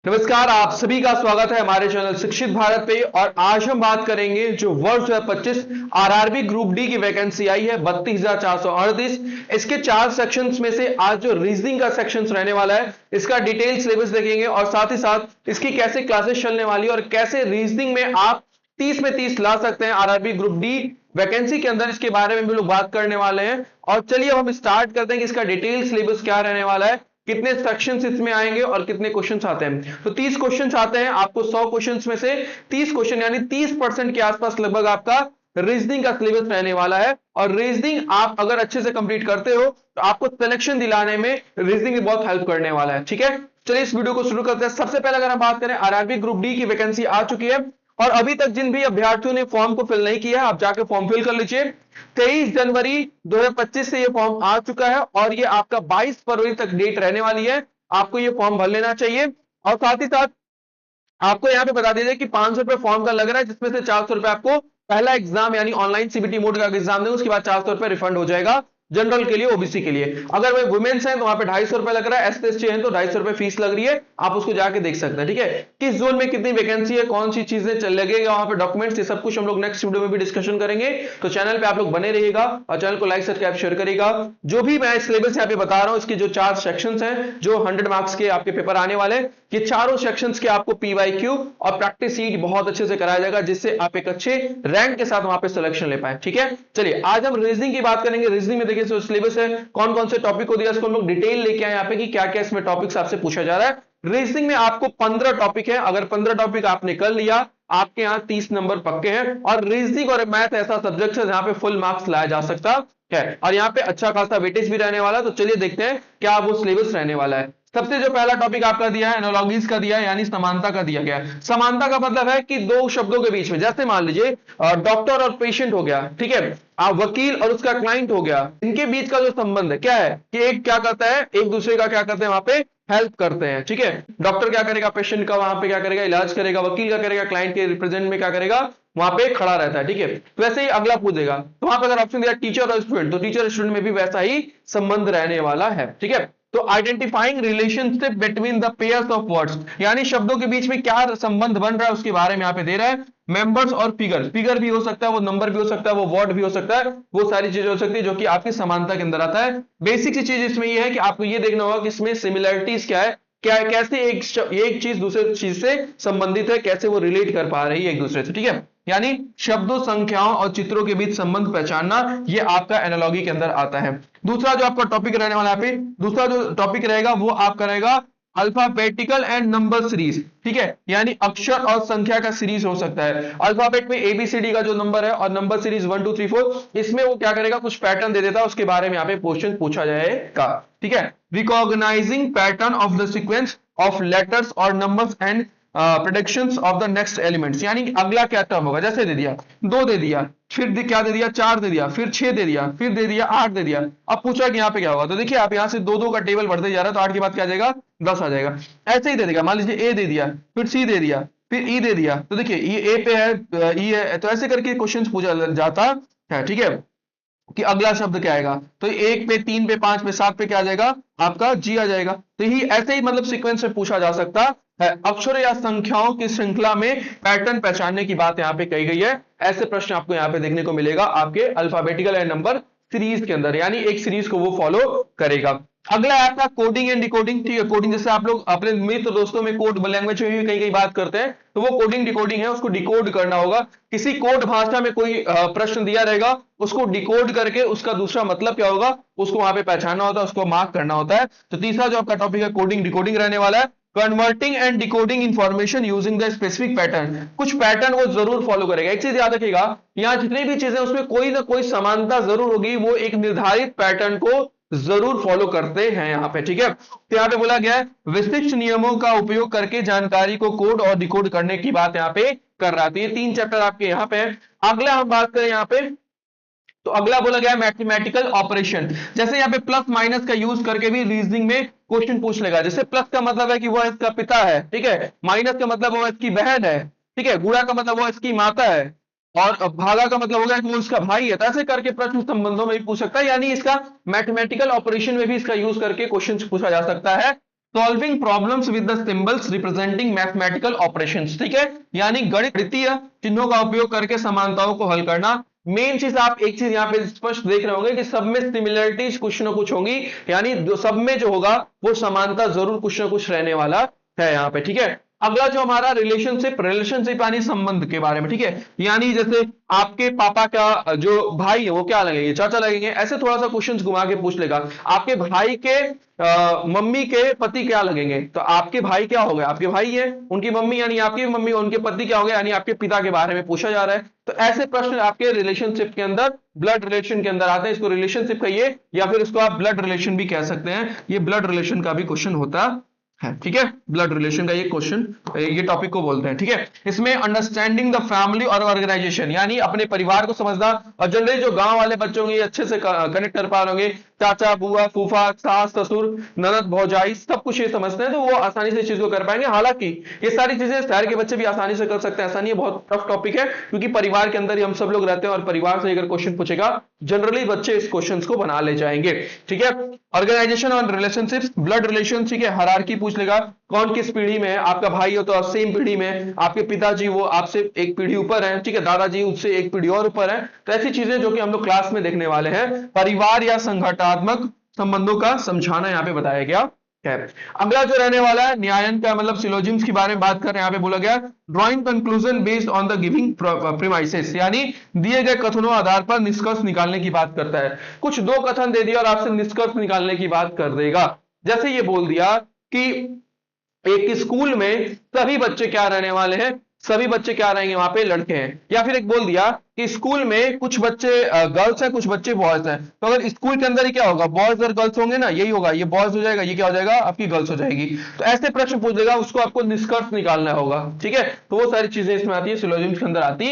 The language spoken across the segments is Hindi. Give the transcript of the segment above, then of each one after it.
नमस्कार, आप सभी का स्वागत है हमारे चैनल शिक्षित भारत पे। और आज हम बात करेंगे जो वर्ष 2025 आरआरबी ग्रुप डी की वैकेंसी आई है 32,438। इसके 4 सेक्शंस में से आज जो रीजनिंग का सेक्शन रहने वाला है इसका डिटेल सिलेबस देखेंगे और साथ ही साथ इसकी कैसे क्लासेस चलने वाली है और कैसे रीजनिंग में आप 30 में 30 ला सकते हैं आरआरबी ग्रुप डी वैकेंसी के अंदर। इसके बारे में भी लोग बात करने वाले हैं। और चलिए हम स्टार्ट करते हैं कि इसका डिटेल सिलेबस क्या रहने वाला है, कितने सेक्शंस इसमें आएंगे और कितने क्वेश्चंस आते हैं। तो 30 क्वेश्चंस आते हैं आपको। 100 क्वेश्चंस में से 30 क्वेश्चन यानी 30% के आसपास लगभग आपका रीजनिंग का सिलेबस रहने वाला है। और रीजनिंग आप अगर अच्छे से कंप्लीट करते हो तो आपको सिलेक्शन दिलाने में रीजनिंग भी बहुत हेल्प करने वाला है। ठीक है, चलिए इस वीडियो को शुरू करते हैं। सबसे पहले अगर हम बात करें, आरआरबी ग्रुप डी की वैकेंसी आ चुकी है और अभी तक जिन भी अभ्यर्थियों ने फॉर्म को फिल नहीं किया है आप जाके फॉर्म फिल कर लीजिए। 23 जनवरी 2025 से ये फॉर्म आ चुका है और ये आपका 22 फरवरी तक डेट रहने वाली है। आपको ये फॉर्म भर लेना चाहिए। और साथ ही साथ आपको यहाँ पे बता दीजिए कि 500 रुपए फॉर्म का लग रहा है, जिसमें से 400 रुपए आपको पहला एग्जाम यानी ऑनलाइन सीबीटी मोड का एग्जाम देंगे, उसके बाद 400 रुपए रिफंड हो जाएगा जनरल के लिए, ओबीसी के लिए। अगर वे वुमेन्स हैं तो वहां पे 250 रुपए लग रहा है, एससी हैं तो 250 रुपए फीस लग रही है। आप उसको जाके देख सकते हैं। ठीक है, किस जोन में कितनी वैकेंसी है, कौन सी चीजें चल लगेगा वहां पे, डॉक्यूमेंट्स, ये सब कुछ हम लोग नेक्स्ट वीडियो में भी डिस्कशन करेंगे। तो चैनल पे आप लोग बने रहिएगा और चैनल को लाइक सब्सक्राइब शेयर करिएगा। जो भी मैं सिलेबस यहाँ पे बता रहा हूँ, इसके जो 4 सेक्शंस हैं जो 100 मार्क्स के आपके पेपर आने वाले, ये चारों सेक्शंस के आपको पीवाईक्यू और प्रैक्टिस सीट बहुत अच्छे से कराया जाएगा, जिससे आप एक अच्छे रैंक के साथ वहां पे सिलेक्शन ले पाए। ठीक है, चलिए आज हम रीजनिंग की बात करेंगे। रीजनिंग में देखिए जो सिलेबस है, कौन कौन से टॉपिक को दिया, इसको हम लोग डिटेल लेके आए यहाँ पे कि क्या क्या इसमें टॉपिक्स आपसे पूछा जा रहा है। रीजनिंग में आपको 15 टॉपिक है। अगर 15 टॉपिक आपने कर लिया, आपके यहाँ 30 नंबर पक्के हैं। और रीजनिंग और मैथ ऐसा सब्जेक्ट है जहां पे फुल मार्क्स लाया जा सकता है और यहाँ पे अच्छा खासा वेटेज भी रहने वाला है। तो चलिए देखते हैं क्या वो सिलेबस रहने वाला है। सबसे जो पहला टॉपिक आपका दिया है एनालॉजीज का दिया है, यानी समानता का दिया गया है। समानता का मतलब है कि दो शब्दों के बीच में, जैसे मान लीजिए डॉक्टर और पेशेंट हो गया, ठीक है, वकील और उसका क्लाइंट हो गया, इनके बीच का जो संबंध है क्या है कि एक क्या करता है, एक दूसरे का क्या करते हैं वहां पे हेल्प करते हैं। ठीक है, डॉक्टर क्या करेगा, पेशेंट का वहां पे क्या करेगा, इलाज करेगा। वकील क्या करेगा, क्लाइंट के रिप्रेजेंट में क्या करेगा, वहां पे खड़ा रहता है। ठीक है, तो वैसे ही अगला पूछेगा, तो वहां पे अगर ऑप्शन दिया टीचर और स्टूडेंट, तो टीचर स्टूडेंट में भी वैसा ही संबंध रहने वाला है। ठीक है, तो identifying relationship between the pairs of words, यानी शब्दों के बीच में क्या संबंध बन रहा है उसके बारे में यहाँ पे दे रहा है। मेंबर्स और फिगर, फिगर भी हो सकता है, वो नंबर भी हो सकता है, वो वर्ड भी हो सकता है, वो सारी चीजें हो सकती है जो कि आपकी समानता के अंदर आता है। बेसिक सी चीज इसमें ये है कि आपको ये देखना होगा कि इसमें सिमिलरिटीज क्या है, क्या कैसे एक चीज दूसरे चीज से संबंधित है, कैसे वो रिलेट कर पा रही है एक दूसरे से। ठीक है, यानी शब्दों, संख्याओं और चित्रों के बीच संबंध पहचानना, ये आपका एनालॉजी के अंदर आता है। दूसरा जो आपका टॉपिक रहने वाला है, दूसरा जो टॉपिक रहेगा वो आपका रहेगा अल्फाबेटिकल एंड नंबर सीरीज। ठीक है, यानी अक्षर और संख्या का सीरीज हो सकता है। अल्फाबेट में एबीसीडी का जो नंबर है और नंबर सीरीज 1 2 3 4, इसमें वो क्या करेगा, कुछ पैटर्न दे देता है, उसके बारे में यहाँ पे क्वेश्चन पूछा जाएगा। ठीक है, recognising pattern of the sequence of letters और numbers and predictions of the next elements, यानी अगला क्या टर्म होगा। जैसे दे दिया 2 दे दिया, फिर क्या दे दिया 4 दे दिया, फिर 6 दे दिया, फिर दे दिया 8 दे दिया। अब पूछा कि यहाँ पे क्या होगा, तो देखिए आप यहाँ से 2 का टेबल बढ़ते जा रहा है, तो 8 के बाद क्या आ जाएगा, 10 आ जाएगा। ऐसे ही दे देगा, मान लीजिए ए दे दिया, फिर सी दे दिया, फिर ई दे दिया, तो देखिए ये ए पे है, ई है, तो ऐसे करके क्वेश्चन पूछा जाता है। ठीक है, कि अगला शब्द क्या आएगा, तो 1 पे 3 पे 5 पे 7 पे क्या आ जाएगा, आपका जी आ जाएगा। तो ही ऐसे ही मतलब सीक्वेंस में पूछा जा सकता है। अक्षर या संख्याओं की श्रृंखला में पैटर्न पहचानने की बात यहाँ पे कही गई है। ऐसे प्रश्न आपको यहाँ पे देखने को मिलेगा आपके अल्फाबेटिकल एंड नंबर सीरीज के अंदर, यानी एक सीरीज को वो फॉलो करेगा। अगला है आपका कोडिंग एंड डिकोडिंग। ठीक है, कोडिंग जैसे आप लोग अपने मित्र दोस्तों में कोड लैंग्वेज में भी कई कई बात करते हैं, तो वो कोडिंग डिकोडिंग है, उसको डिकोड करना होगा। किसी कोड भाषा में कोई प्रश्न दिया रहेगा, उसको डिकोड करके उसका दूसरा मतलब क्या होगा उसको वहां पे पहचानना होता है, उसको मार्क करना होता है। तो तीसरा जो आपका टॉपिक है कोडिंग डिकोडिंग रहने वाला है। Converting and decoding information using the specific pattern, कुछ पैटर्न वो जरूर फॉलो करेगा। एक चीज याद रखिएगा, यहाँ जितनी भी चीजें उसमें कोई ना कोई समानता जरूर होगी, वो एक निर्धारित पैटर्न को जरूर फॉलो करते हैं यहाँ पे। ठीक है, तो यहाँ पे बोला गया है विशिष्ट नियमों का उपयोग करके जानकारी को कोड और डिकोड करने की बात यहाँ पे कर रहा है। तो ये 3 चैप्टर आपके यहाँ पे है। अगला हम बात करें यहाँ पे, तो अगला बोला गया मैथमेटिकल ऑपरेशन। जैसे यहाँ पे प्लस माइनस का यूज करके भी रीजनिंग में क्वेश्चन पूछ लेगा। जैसे प्लस का मतलब है कि वो इसका पिता है, ठीक है, माइनस का मतलब वो इसकी बहन है, ठीक है, गुणा का मतलब वो इसकी माता है, और भागा का मतलब हो गया कि वो उसका भाई है। तो ऐसे करके प्रश्न संबंधों में भी पूछ सकता है, यानी इसका मैथमेटिकल ऑपरेशन में भी इसका यूज करके क्वेश्चन पूछा जा सकता है। Solving problems with the symbols representing mathematical operations, ठीक है, यानी गणितीय चिन्हों का उपयोग करके समानताओं को हल करना। मेन चीज आप एक चीज यहाँ पे स्पष्ट देख रहे होंगे कि सब में सिमिलरिटीज कुछ ना कुछ होंगी, यानी सब में जो होगा वो समानता जरूर कुछ ना कुछ रहने वाला है यहाँ पे, ठीक है। अगला जो हमारा रिलेशनशिप यानी संबंध के बारे में, ठीक है, यानी जैसे आपके पापा का जो भाई है वो क्या लगेंगे, चाचा लगेंगे, ऐसे थोड़ा सा क्वेश्चन घुमा के पूछ लेगा। आपके भाई के मम्मी के पति क्या लगेंगे, तो आपके भाई क्या हो गए, आपके भाई है, उनकी मम्मी यानी आपकी मम्मी, उनके पति क्या हो गए यानी आपके पिता के बारे में पूछा जा रहा है। तो ऐसे प्रश्न आपके रिलेशनशिप के अंदर, ब्लड रिलेशन के अंदर आते हैं। इसको रिलेशनशिप कहिए या फिर इसको आप ब्लड रिलेशन भी कह सकते हैं, ये ब्लड रिलेशन का भी क्वेश्चन होता है, ठीक है, ब्लड रिलेशन का ये क्वेश्चन, ये टॉपिक को बोलते हैं, ठीक है। इसमें अंडरस्टैंडिंग द फैमिली और ऑर्गेनाइजेशन, यानी अपने परिवार को समझना, और जनरली जो गांव वाले बच्चे होंगे अच्छे से कनेक्ट कर पा रहे होंगे, चाचा बुआ फूफा सास ससुर ननद भौजाई सब कुछ ये समझते हैं, तो वो आसानी से इस चीज को कर पाएंगे। हालांकि ये सारी चीजें शहर के बच्चे भी आसानी से कर सकते हैं, ऐसा नहीं है, बहुत टफ टॉपिक है, क्योंकि परिवार के अंदर ही हम सब लोग रहते हैं और परिवार से अगर क्वेश्चन पूछेगा जनरली बच्चे इस क्वेश्चन को बना ले जाएंगे, ठीक है। ऑर्गेनाइजेशन और रिलेशनशिप्स, ब्लड रिलेशन, ठीक है, हायरार्की पूछ लेगा, कौन किस पीढ़ी में है, आपका भाई हो तो सेम पीढ़ी में, आपके पिताजी वो आपसे एक पीढ़ी ऊपर है, ठीक है, दादाजी उससे एक पीढ़ी और ऊपर है। तो ऐसी चीजें जो कि हम लोग क्लास में देखने वाले हैं, परिवार या संगठनात्मक संबंधों का समझाना यहाँ पे बताया गया है। अगला जो रहने वाला है न्यायन का मतलब सिलोजिम्स के बारे में बात कर रहे हैं, यहाँ पे बोला गया drawing conclusion based on the giving premises, यानी दिए गए कथनों आधार पर निष्कर्ष निकालने की बात करता है। कुछ दो कथन दे दिया और आपसे निष्कर्ष निकालने की बात कर देगा। जैसे ये बोल दिया कि एक स्कूल में सभी बच्चे क्या रहने वाले हैं, सभी बच्चे क्या रहेंगे वहां पे लड़के हैं, या फिर एक बोल दिया कि स्कूल में कुछ बच्चे गर्ल्स हैं कुछ बच्चे बॉयज हैं, तो अगर स्कूल के अंदर ही क्या होगा, बॉयज और गर्ल्स होंगे ना, यही होगा, ये बॉयज हो जाएगा, ये क्या हो जाएगा, आपकी गर्ल्स हो जाएगी। तो ऐसे प्रश्न पूछ देगा, उसको आपको निष्कर्ष निकालना होगा, ठीक है। तो वो सारी चीजें इसमें आती है, सिलोजिम्स के अंदर आती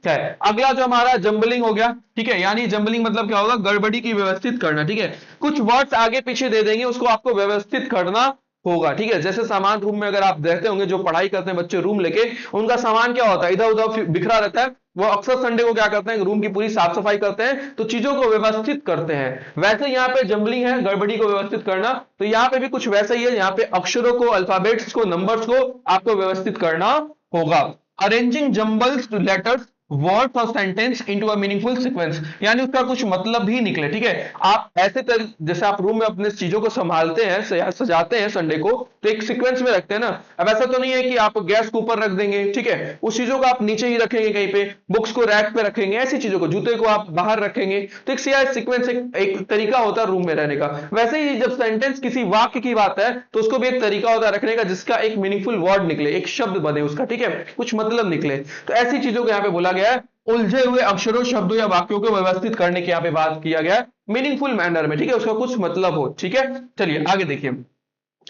है। अगला जो हमारा जंबलिंग हो गया, ठीक है, यानी जंबलिंग मतलब क्या होगा, गड़बड़ी की व्यवस्थित करना, ठीक है, कुछ वर्ड्स आगे पीछे दे देंगे, उसको आपको व्यवस्थित करना होगा, ठीक है। जैसे सामान रूम में अगर आप देखते होंगे जो पढ़ाई करते हैं बच्चे रूम लेके, उनका सामान क्या होता है, इधर उधर बिखरा रहता है, वो अक्सर संडे को क्या करते हैं, रूम की पूरी साफ सफाई करते हैं, तो चीजों को व्यवस्थित करते हैं। वैसे यहाँ पे जंबलिंग है, गड़बड़ी को व्यवस्थित करना, तो यहाँ पे भी कुछ वैसा ही है, यहाँ पे अक्षरों को, अल्फाबेट्स को, नंबर्स को आपको व्यवस्थित करना होगा। अरेंजिंग जंबल्ड लेटर्स वर्ड्स और sentence into a meaningful sequence, यानी उसका कुछ मतलब भी निकले, ठीक है। आप ऐसे जैसे आप रूम में अपने चीजों को संभालते हैं, सजाते हैं संडे को, तो एक सीक्वेंस में रखते हैं ना। अब ऐसा तो नहीं है कि आप गैस के ऊपर रख देंगे, ठीक है, उस चीजों को आप नीचे ही रखेंगे कहीं पे, बुक्स को रैक पे रखेंगे, ऐसी चीजों को, जूते को आप बाहर रखेंगे, तो एक सीक्वेंस, एक तरीका होता है रूम में रहने का। वैसे ही जब सेंटेंस किसी वाक्य की बात है तो उसको भी एक तरीका होता है रखने का, जिसका एक मीनिंगफुल वर्ड निकले, एक शब्द बने उसका, ठीक है, कुछ मतलब निकले। तो ऐसी चीजों को यहाँ पे बोला गया है, उलझे हुए अक्षरों शब्दों या वाक्यों को व्यवस्थित करने की यहाँ पे बात किया गया है, मीनिंगफुल मैनर में, ठीक है, उसका कुछ मतलब हो, ठीक है। चलिए आगे देखिए,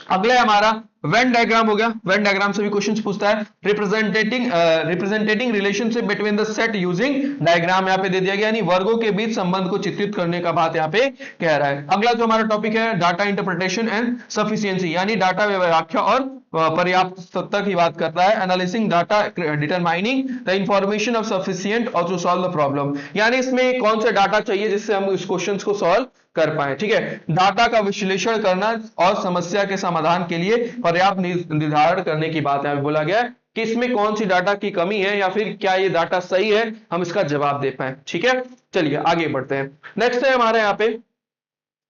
अगला है हमारा वेन डायग्राम हो गया। वेन डायग्राम से भी क्वेश्चंस पूछता है, representing relationship between the set using diagram यहाँ पे दे दिया गया, यानी वर्गों के बीच संबंध को चित्रित करने का बात यहाँ पे कह रहा है। अगला जो हमारा टॉपिक है डाटा इंटरप्रिटेशन एंड सफिशिएंसी, यानी डाटा व्याख्या और पर्याप्तता की बात करता है। Analysing data determining the information of sufficient और टू सॉल्व द प्रॉब्लम, यानी इसमें कौन सा डाटा चाहिए जिससे हम इस क्वेश्चन को सॉल्व कर पाए, ठीक है। डाटा का विश्लेषण करना और समस्या के समाधान के लिए पर्याप्त निर्धारण करने की बात है, बोला गया कि इसमें कौन सी डाटा की कमी है या फिर क्या ये डाटा सही है, हम इसका जवाब दे पाए, ठीक है। चलिए आगे बढ़ते हैं। नेक्स्ट है हमारे यहाँ पे,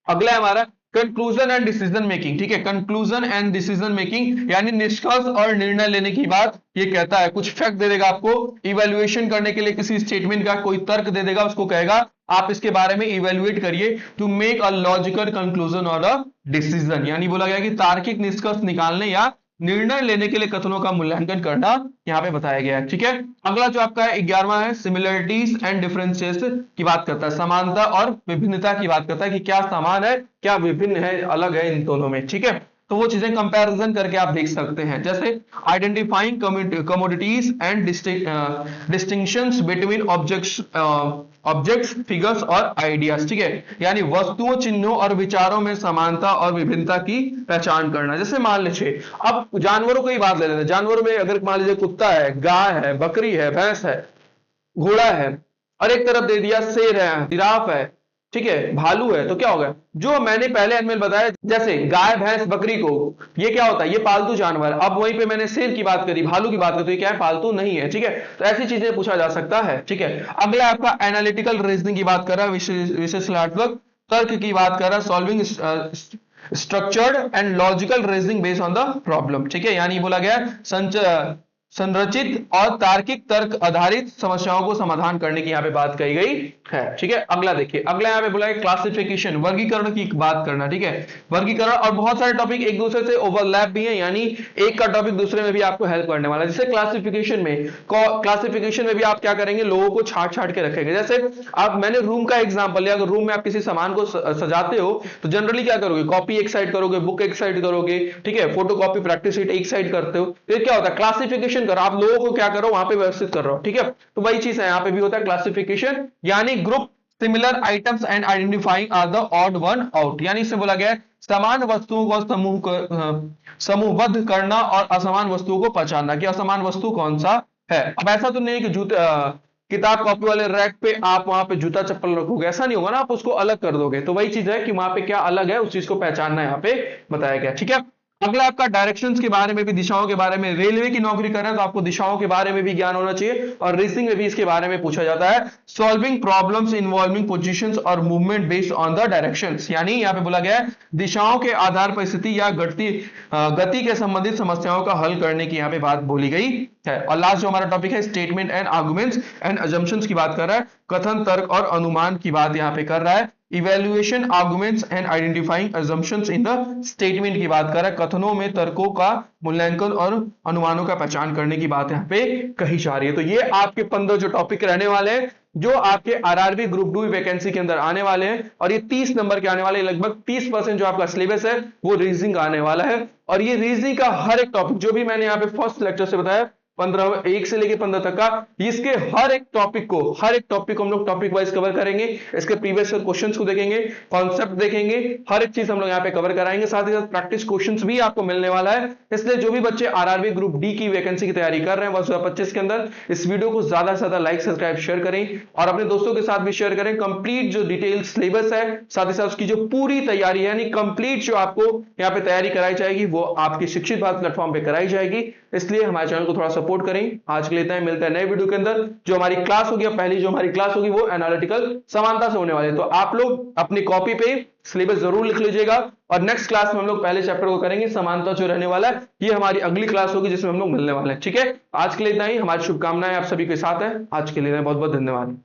अगला है हमारा कंक्लूजन एंड डिसीजन मेकिंग, ठीक है, कंक्लूजन एंड डिसीजन मेकिंग, यानी निष्कर्ष और निर्णय लेने की बात ये कहता है। कुछ फैक्ट दे देगा आपको, इवैल्यूएशन करने के लिए किसी स्टेटमेंट का कोई तर्क दे देगा, उसको कहेगा आप इसके बारे में इवैल्यूएट करिए to make a logical conclusion और अ डिसीजन, यानी बोला गया कि तार्किक निष्कर्ष निकालने या निर्णय लेने के लिए कथनों का मूल्यांकन करना यहाँ पे बताया गया है, ठीक है। अगला जो आपका है 11वां है सिमिलरिटीज एंड डिफरेंसेस की बात करता है, समानता और विभिन्नता की बात करता है कि क्या समान है क्या विभिन्न है, अलग है इन दोनों में, ठीक है। तो वो चीजें कंपैरिजन करके आप देख सकते हैं, जैसे identifying commodities and distinctions between objects figures और आइडियाज, ठीक है, यानी वस्तुओं चिन्हों और विचारों में समानता और विभिन्नता की पहचान करना। जैसे मान लीजिए अब जानवरों की बात ले लेते हैं, जानवरों में अगर मान लीजिए कुत्ता है, गाय है, बकरी है, भैंस है, घोड़ा है, और एक तरफ दे दिया शेर है, जिराफ है, ठीक है, भालू है तो क्या होगा, जो मैंने पहले एनिमल बताया जैसे गाय भैंस बकरी को, ये क्या होता है, ये पालतू जानवर। अब वहीं पे मैंने शेर की बात करी, भालू की बात करी, तो ये क्या है, पालतू नहीं है। ठीक है, तो ऐसी चीजें पूछा जा सकता है। ठीक है, अगला आपका एनालिटिकल रीजनिंग की बात कर रहा है, विश्लेषणात्मक तर्क की बात कर रहा है, solving structured and logical reasoning based on the problem. ठीक है, यानी बोला गया संरचित और तार्किक तर्क आधारित समस्याओं को समाधान करने की यहाँ पे बात कही गई है। ठीक है, अगला देखिए, अगला यहाँ पे बोला है क्लासिफिकेशन, वर्गीकरण की बात करना। ठीक है, वर्गीकरण, और बहुत सारे टॉपिक एक दूसरे से ओवरलैप भी है, यानी एक का टॉपिक दूसरे में भी आपको हेल्प करने वाला है। जैसे क्लासिफिकेशन में भी आप क्या करेंगे, लोगों को छाट छाट के रखेंगे। जैसे आप, मैंने रूम का एग्जाम्पल लिया, अगर रूम में आप किसी सामान को सजाते हो तो जनरली क्या करोगे, कॉपी एक साइड करोगे, बुक एक साइड करोगे। ठीक है, फोटो कॉपी प्रैक्टिस शीट एक साइड करते हो। तो क्या होता है, क्लासिफिकेशन करो, आप लोगों को क्या करो, वहां पे व्यवस्थित कर रहे हो। ठीक है, तो वही चीज है यहाँ पे भी होता है क्लासिफिकेशन, यानी group similar items and identifying or the odd one out, यानी इससे बोला गया है समान वस्तुओं को समूहबद्ध करना और असमान वस्तुओं को पहचानना कि असमान वस्तु कौन सा है। अब ऐसा तो नहीं कि जूते किताब कॉपी वाले रैक पे आप वहां पे जूता चप्पल रखोगे, ऐसा नहीं होगा ना, आप उसको अलग कर दोगे। तो वही चीज है कि वहां पे क्या अलग है, उस चीज को पहचानना यहाँ पे बताया गया। ठीक है, अगला आपका डायरेक्शंस के बारे में भी, दिशाओं के बारे में, रेलवे की नौकरी कर रहे हैं तो आपको दिशाओं के बारे में भी ज्ञान होना चाहिए, और रीजनिंग में भी इसके बारे में पूछा जाता है। सॉल्विंग प्रॉब्लम्स इन्वॉल्विंग पोजीशंस और movement based on the directions, यानी यहाँ पे बोला गया है दिशाओं के आधार पर स्थिति या गति के संबंधित समस्याओं का हल करने की यहाँ पे बात बोली गई है। और लास्ट जो हमारा टॉपिक है statement and arguments and assumptions की बात कर रहा है, कथन तर्क और अनुमान की बात यहाँ पे कर रहा है। Evaluation arguments and identifying assumptions in the statement की बात कर रहा है, कथनों में तर्कों का मूल्यांकन और अनुमानों का पहचान करने की बात यहाँ पे कही जा रही है। तो ये आपके 15 जो टॉपिक रहने वाले हैं, जो आपके आरआरबी ग्रुप 2 वैकेंसी के अंदर आने वाले हैं, और ये 30 नंबर के आने वाले हैं। लगभग 30% जो आपका सिलेबस है वो रीजनिंग आने वाला है, और ये रीजनिंग का हर एक टॉपिक जो भी मैंने यहाँ पे फर्स्ट लेक्चर से बताया 15 1 से लेके 15 तक का, इसके हर एक टॉपिक को हम लोग टॉपिक वाइज कवर करेंगे। इसके प्रीवियस क्वेश्चंस को देखेंगे, कॉन्सेप्ट देखेंगे, हर एक चीज हम लोग यहाँ पे कवर कराएंगे। साथ ही साथ प्रैक्टिस क्वेश्चंस भी आपको मिलने वाला है। इसलिए जो भी बच्चे आरआरबी ग्रुप डी की वैकेंसी की तैयारी कर रहे हैं वर्ष 2025 के अंदर, इस वीडियो को ज्यादा से ज्यादा लाइक सब्सक्राइब शेयर करें, और अपने दोस्तों के साथ भी शेयर करें। कंप्लीट जो डिटेल सिलेबस है, साथ ही साथ उसकी जो पूरी तैयारी है, यानी कंप्लीट जो आपको यहाँ पे तैयारी कराई जाएगी, वो आपकी शिक्षित भारत प्लेटफॉर्म पे कराई जाएगी। इसलिए हमारे चैनल को थोड़ा सपोर्ट करें। आज के लिए इतना ही, मिलता है नए वीडियो के अंदर। जो हमारी क्लास होगी, पहली जो हमारी क्लास होगी वो एनालिटिकल समानता से होने वाली है, तो आप लोग अपनी कॉपी पे सिलेबस जरूर लिख लीजिएगा। और नेक्स्ट क्लास में हम लोग पहले चैप्टर को करेंगे, समानता जो रहने वाला है, ये हमारी अगली क्लास होगी जिसमें हम लोग मिलने वाले हैं। ठीक है, आज के लिए इतना ही, हमारी शुभकामनाएं आप सभी के साथ है। आज के लिए बहुत बहुत धन्यवाद।